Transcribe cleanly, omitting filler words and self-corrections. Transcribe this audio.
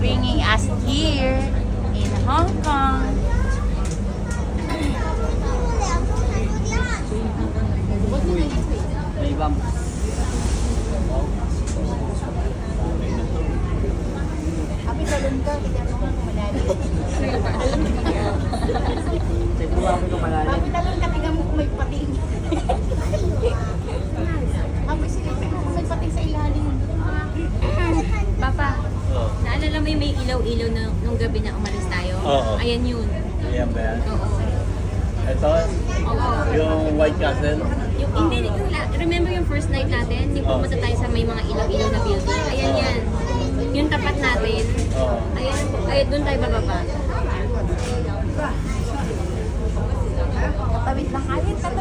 bringing us here in Hong Kong. May ibang. Happy talon ka, kita mo nga malalim. Siguro ako kung malalim. Happy talon ka, tingnan mo kung may pating. Happy silipin mo kung may pating sa ilalim. Papa, Oo. naalala mo yung may ilaw-ilaw na nung gabi na umalis tayo? Oo. Ayan yun. Ayan ba yan? Oo. Ito, Oo. yung White Castle. Hindi, remember yung first night natin? Yung pumunta tayo sa may mga ilaw-ilaw na building? Ayan yan. Yung tapat natin. Oo. Ayan, doon tayo bababa.